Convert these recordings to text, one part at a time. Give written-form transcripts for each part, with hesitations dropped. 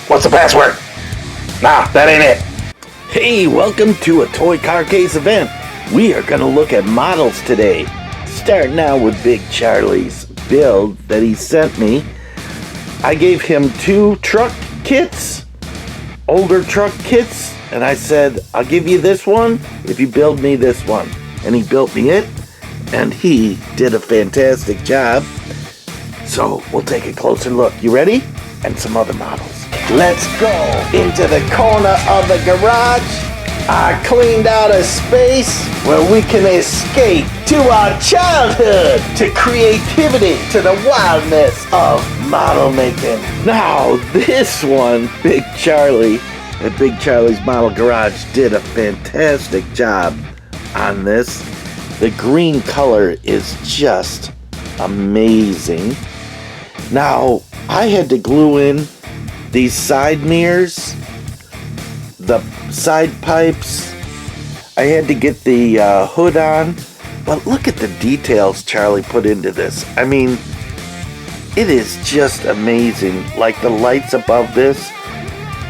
What's the password? Nah, that ain't it. Hey, welcome to a Toy Car Case event. We are going to look at models today. Starting out with Big Charlie's build that he sent me. I gave him 2 truck kits, older truck kits, and I said, I'll give you this one if you build me this one. And he built me it, and he did a fantastic job. So we'll take a closer look. You ready? And some other models. Let's go into the corner of the garage. I cleaned out a space where we can escape to our childhood, to creativity, to the wildness of model making. Now, this one, Big Charlie, at Big Charlie's Model Garage, did a fantastic job on this. The green color is just amazing. Now, I had to glue in these side mirrors, the side pipes. I had to get the hood on, but look at the details Charlie put into this. I mean, it is just amazing, like the lights above this.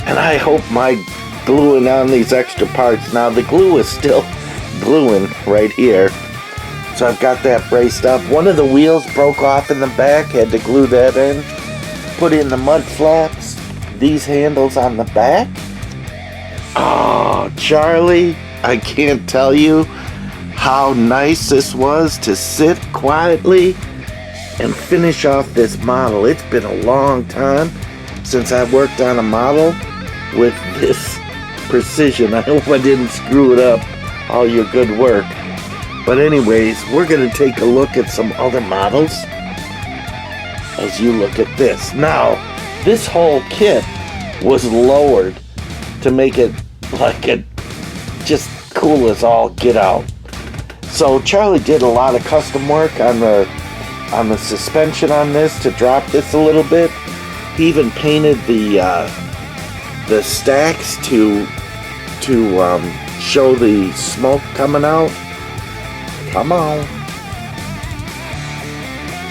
And I hope my gluing on these extra parts, now the glue is still gluing right here, so I've got that braced up. One of the wheels broke off in the back, had to glue that in. Put in the mud flaps, these handles on the back. Oh, Charlie, I can't tell you how nice this was to sit quietly and finish off this model. It's been a long time since I worked on a model with this precision. I hope I didn't screw it up, all your good work. But anyways, we're going to take a look at some other models as you look at this. Now, this whole kit was lowered to make it like it just cool as all get out. So Charlie did a lot of custom work on the suspension on this to drop this a little bit. He even painted the stacks to show the smoke coming out. Come on.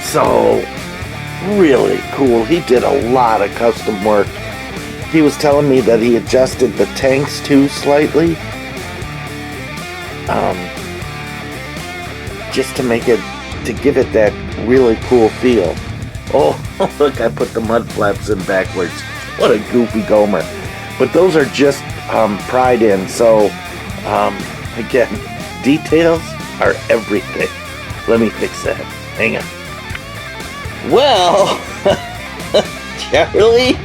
So really cool. He did a lot of custom work. He was telling me that he adjusted the tanks too slightly, just to give it that really cool feel. Oh, look, I put the mud flaps in backwards. What a goofy gomer. But those are just pried in, so again, details are everything. Let me fix that. Hang on. Well, Charlie,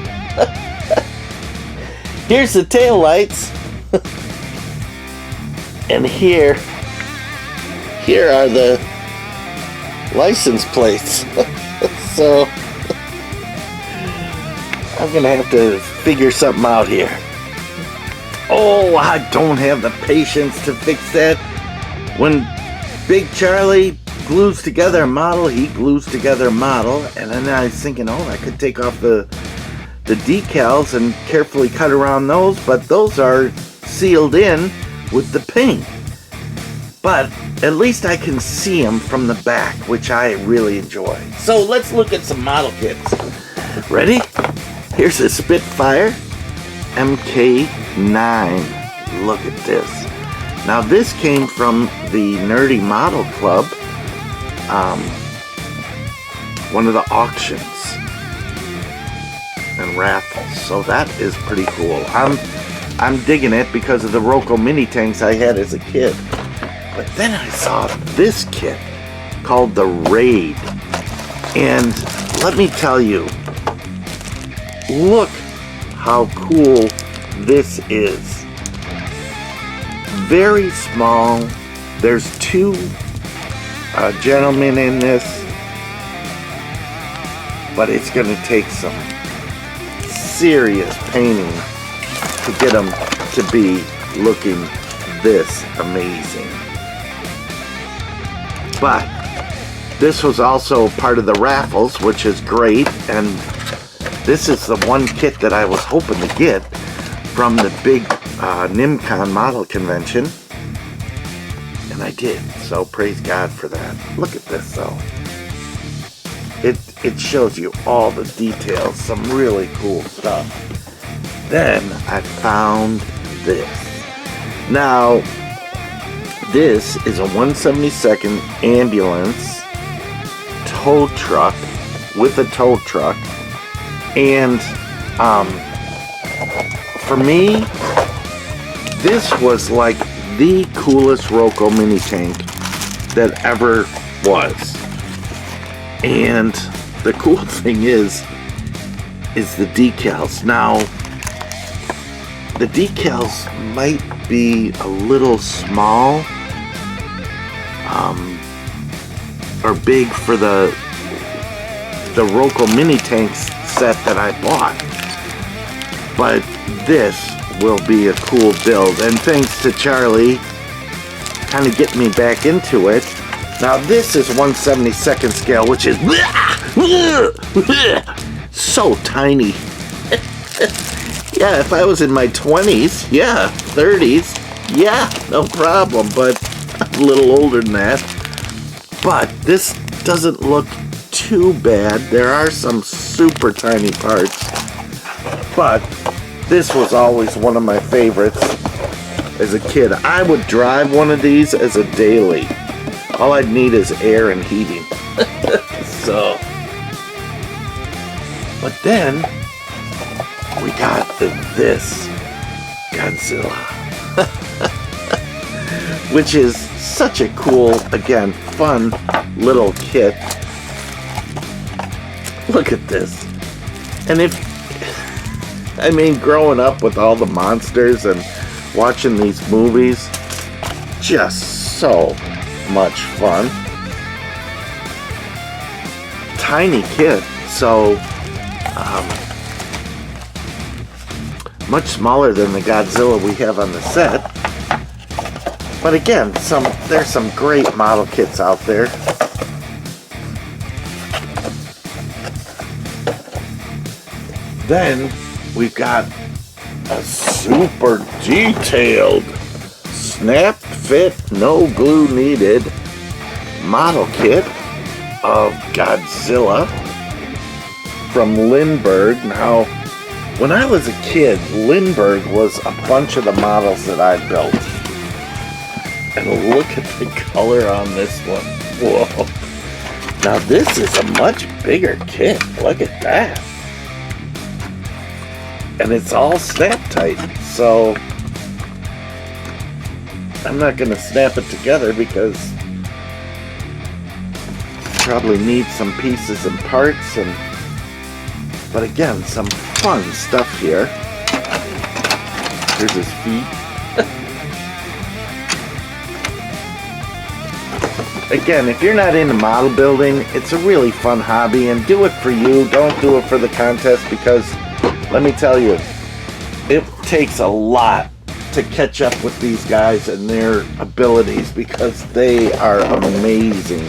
here's the tail lights, and here are the license plates. So I'm gonna have to figure something out here. Oh, I don't have the patience to fix that. When Big Charlie glues together a model, he glues together a model, and then I was thinking, oh, I could take off the decals and carefully cut around those, but those are sealed in with the paint. But at least I can see them from the back, which I really enjoy. So let's look at some model kits. Ready? Here's a Spitfire MK9. Look at this. Now this came from the Nerdy Model Club, one of the auctions and raffles. So that is pretty cool. I'm digging it because of the Roco mini tanks I had as a kid. But then I saw this kit called the Raid, and let me tell you, look how cool this is. Very small. There's 2 gentlemen in this, but it's going to take some serious painting to get them to be looking this amazing. But this was also part of the raffles, which is great, and this is the one kit that I was hoping to get from the big NIMCON model convention, and I did, so praise God for that. Look at this though. It shows you all the details, some really cool stuff. then I found this. Now, this is a 172nd ambulance tow truck with a tow truck. And for me, this was like the coolest Roco mini tank that ever was. And the cool thing is the decals. Now, the decals might be a little small or big for the Roco mini tanks set that I bought, but this will be a cool build, and thanks to Charlie kind of getting me back into it. Now this is 1/72nd scale, which is so tiny. Yeah, if I was in my 20s, yeah, 30s, yeah, no problem, but I'm a little older than that. But this doesn't look too bad. There are some super tiny parts, but this was always one of my favorites as a kid. I would drive one of these as a daily. All I'd need is air and heating. So, but then we got this Godzilla, which is such a cool, again, fun little kit. Look at this. And growing up with all the monsters and watching these movies, just so much fun. Tiny kit, so much smaller than the Godzilla we have on the set. But again, there's some great model kits out there. Then we've got a super detailed, snap fit, no glue needed model kit of Godzilla from Lindberg. Now, when I was a kid, Lindberg was a bunch of the models that I built. And look at the color on this one. Whoa. Now this is a much bigger kit. Look at that. And it's all snap tight. So I'm not going to snap it together because probably need some pieces and parts. But again, some fun stuff here. Here's his feet. Again, if you're not into model building, it's a really fun hobby, and do it for you. Don't do it for the contest, because let me tell you, it takes a lot to catch up with these guys and their abilities, because they are amazing.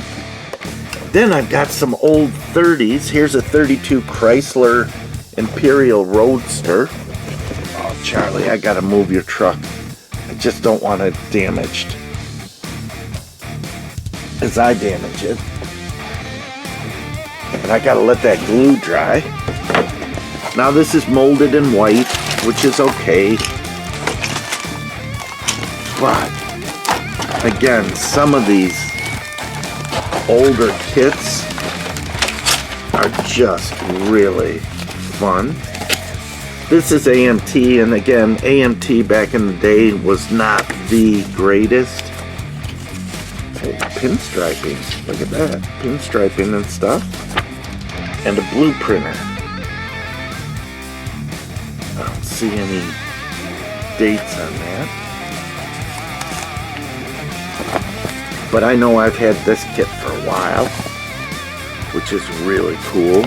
Then I've got some old 30s. Here's a 32 Chrysler Imperial Roadster. Oh, Charlie, I gotta move your truck. I just don't want it damaged as I damage it. And I gotta let that glue dry. Now this is molded in white, which is okay. But again, some of these older kits are just really fun. This is AMT, and again, AMT back in the day was not the greatest. Pinstriping, look at that, pinstriping and stuff, and a blue printer. I don't see any dates on that, but I know I've had this kit for a while, which is really cool.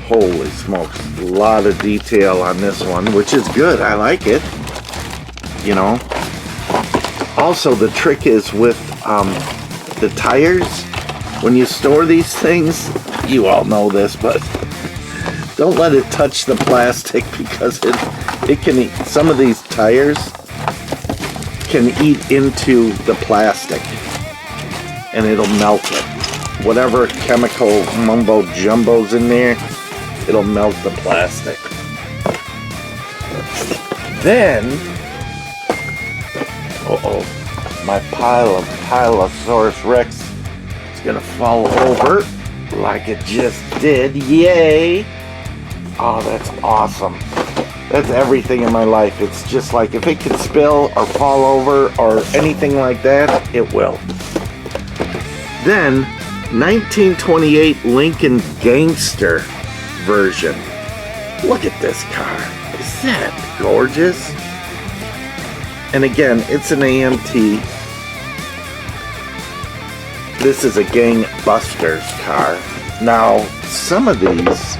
Holy smokes, a lot of detail on this one, which is good. I like it, you know. Also, the trick is with the tires, when you store these things, you all know this, but don't let it touch the plastic, because it can eat, some of these tires can eat into the plastic and it'll melt it. whatever chemical mumbo jumbo's in there, it'll melt the plastic. Then, my Pilosaurus Rex is gonna fall over like it just did. Yay! Oh, that's awesome. That's everything in my life. It's just like if it can spill or fall over or anything like that, it will. Then, 1928 Lincoln Gangster version. Look at this car. Is that gorgeous? And again, it's an AMT. This is a Gangbusters car. Now, some of these,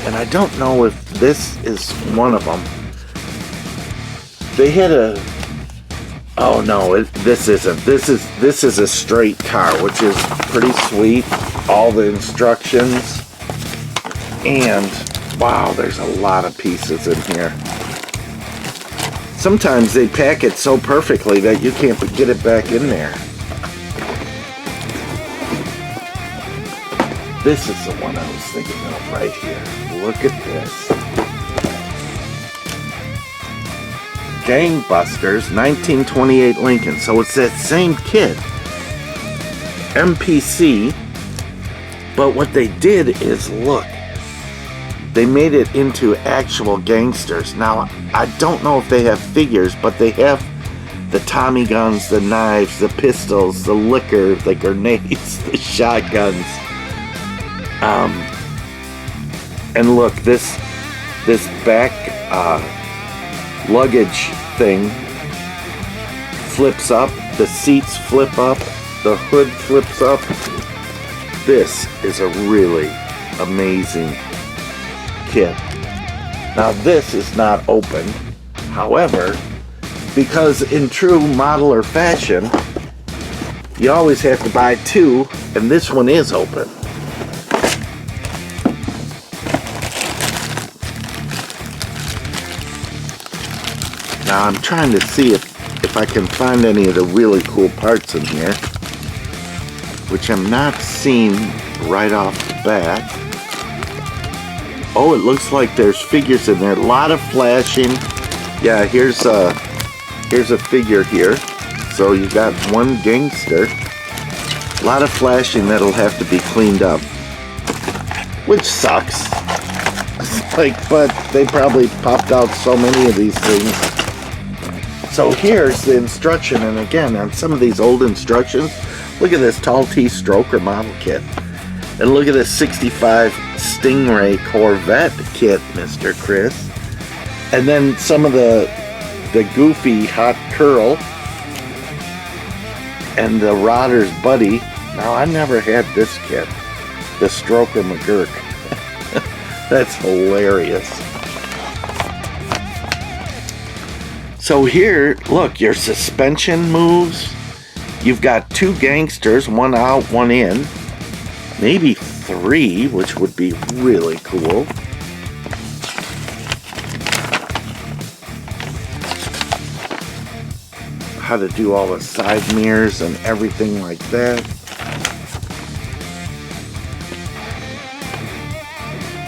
and I don't know if this is one of them. They had a... Oh no, this isn't. This is a straight car, which is pretty sweet. All the instructions. And, wow, there's a lot of pieces in here. Sometimes they pack it so perfectly that you can't get it back in there. This is the one I was thinking of right here. Look at this. Gangbusters, 1928 Lincoln. So it's that same kit. MPC. But what they did is, look. They made it into actual gangsters. Now, I don't know if they have figures, but they have the Tommy guns, the knives, the pistols, the liquor, the grenades, the shotguns. And look, this back luggage thing flips up, the seats flip up, the hood flips up. This is a really amazing kit. Now this is not open. However, because in true modeler fashion, you always have to buy two, and this one is open. Now I'm trying to see if I can find any of the really cool parts in here, which I'm not seeing right off the bat. Oh, it looks like there's figures in there. A lot of flashing. Yeah, here's a figure here. So you got one gangster. A lot of flashing that'll have to be cleaned up, which sucks. But they probably popped out so many of these things. So here's the instruction, and again, on some of these old instructions, look at this Tall T Stroker model kit. And look at this 65 Stingray Corvette kit, Mr. Chris. And then some of the goofy Hot Curl. And the Rodder's Buddy. Now, I never had this kit. The Stroker McGurk. That's hilarious. So here, look, your suspension moves. You've got two gangsters, one out, one in. Maybe three, which would be really cool. How to do all the side mirrors and everything like that.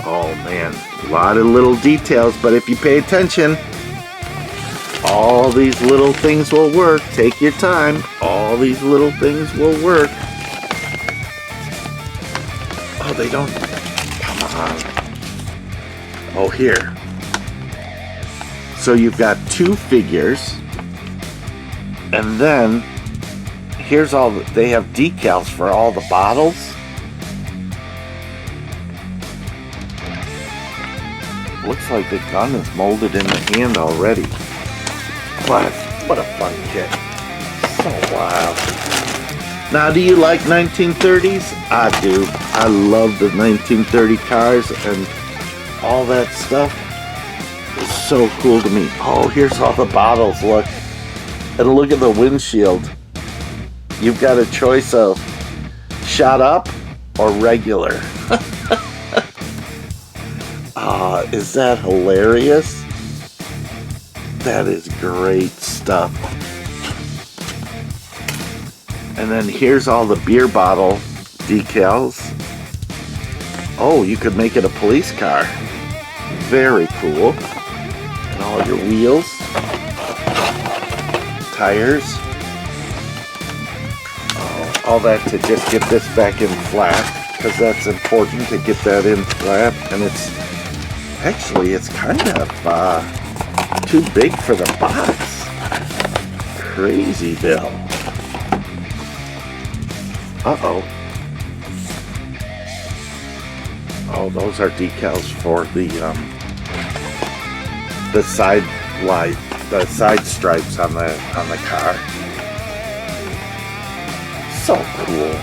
Oh man, a lot of little details, but if you pay attention, all these little things will work. Take your time. All these little things will work. Oh, they don't. Come on. Oh, here. So you've got two figures. And then here's all. They have decals for all the bottles. Looks like the gun is molded in the hand already. What a fun kit. So wild. Now, do you like 1930s? I do. I love the 1930 cars and all that stuff. It's so cool to me. Oh, here's all the bottles, look. And look at the windshield. You've got a choice of shot up or regular. Is that hilarious? That is great stuff. And then here's all the beer bottle decals. Oh, you could make it a police car. Very cool. And all your wheels, tires, all that to just get this back in flat, because that's important to get that in flat. And it's kind of too big for the box. Crazy, Bill. Uh-oh. Oh, those are decals for the side light, the side stripes on the car. So cool.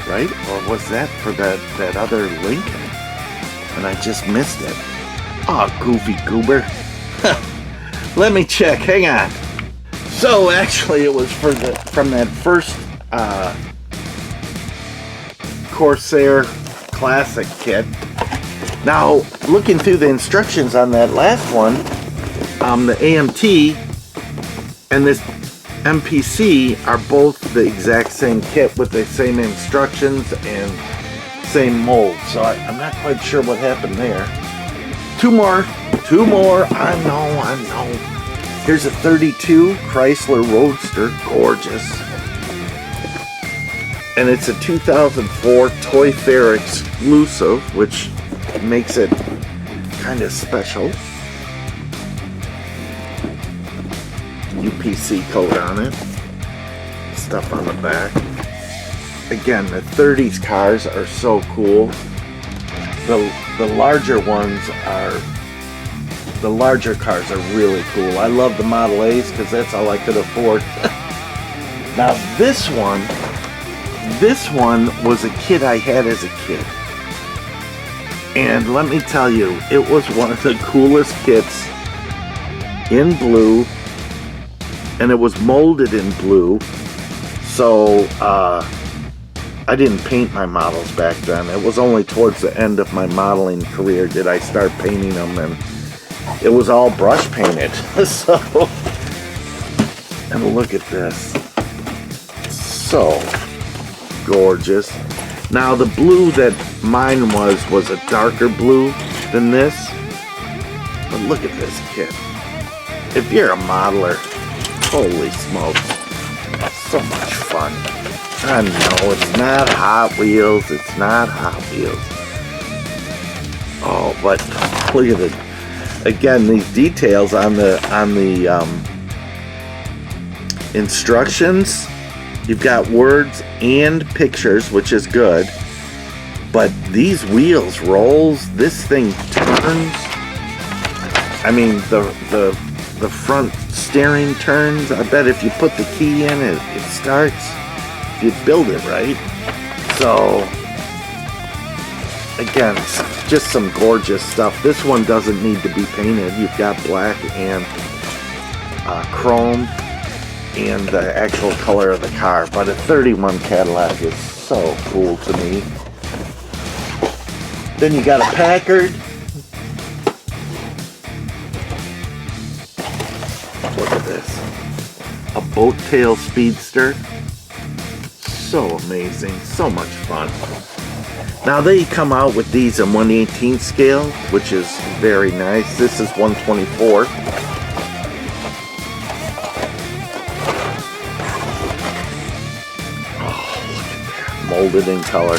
Right? Or was that for that other Lincoln? And I just missed it. Oh, goofy goober. Let me check. Hang on. So actually, it was from that first Corsair Classic kit. Now, looking through the instructions on that last one, the AMT and this MPC are both the exact same kit with the same instructions and same mold. So I'm not quite sure what happened there. Two more. I know. Here's a 32 Chrysler Roadster, gorgeous. And it's a 2004 Toy Fair exclusive, which makes it kind of special. UPC code on it. Stuff on the back. Again, the 30s cars are so cool. The larger ones are... The larger cars are really cool. I love the Model A's because that's all I could afford. Now this one was a kit I had as a kid. And let me tell you, it was one of the coolest kits in blue. And it was molded in blue. So I didn't paint my models back then. It was only towards the end of my modeling career did I start painting them, and it was all brush painted. So, and look at this. So gorgeous. Now the blue that mine was a darker blue than this. But look at this kit. If you're a modeler, holy smokes. So much fun. I know it's not Hot Wheels. Oh, but look at it. Again, these details on the instructions, you've got words and pictures, which is good. But these wheels rolls, this thing turns. I mean, the front steering turns. I bet if you put the key in, it starts. If you build it right. So, again, just some gorgeous stuff. This one doesn't need to be painted. You've got black and chrome and the actual color of the car. But a 31 Cadillac is so cool to me. Then you got a Packard. Look at this. A boat tail speedster. So amazing. So much fun. Now they come out with these in 1/18 scale, which is very nice. This is 1/24. Oh, look at that. Molded in color.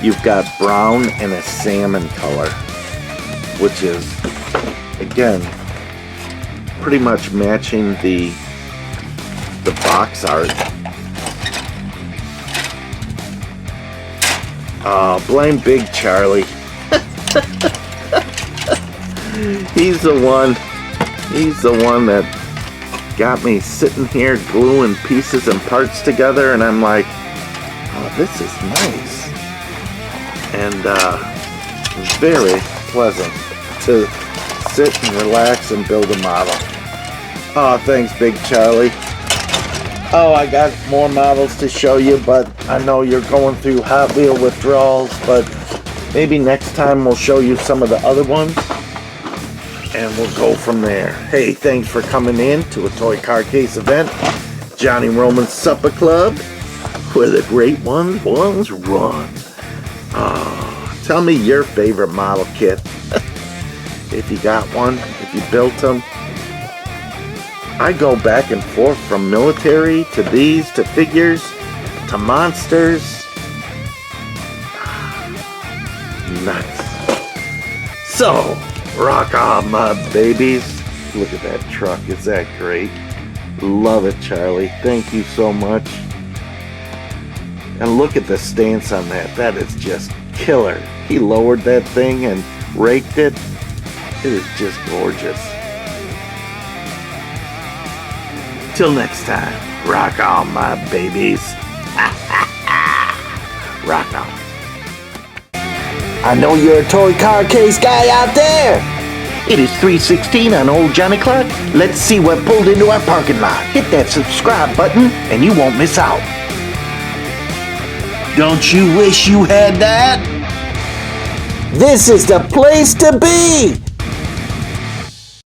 You've got brown and a salmon color, which is, again, pretty much matching the box art. Blame Big Charlie. He's the one that got me sitting here gluing pieces and parts together, and I'm like, oh, this is nice. And very pleasant to sit and relax and build a model. Oh, thanks, Big Charlie. Oh, I got more models to show you, but I know you're going through Hot Wheel withdrawals, but maybe next time we'll show you some of the other ones, and we'll go from there. Hey, thanks for coming in to a Toy Car Case event. Johnny Roman's Supper Club, where the great ones once run. Oh, tell me your favorite model kit. If you got one, if you built them. I go back and forth from military to these, to figures, to monsters. Nuts. So, rock on, my babies. Look at that truck. Is that great? Love it, Charlie. Thank you so much. And look at the stance on that. That is just killer. He lowered that thing and raked it. It is just gorgeous. Till next time, rock on, my babies. Rock on. I know you're a toy car case guy out there. It is 3:16 on old Johnny Clark. Let's see what pulled into our parking lot. Hit that subscribe button and you won't miss out. Don't you wish you had that? This is the place to be.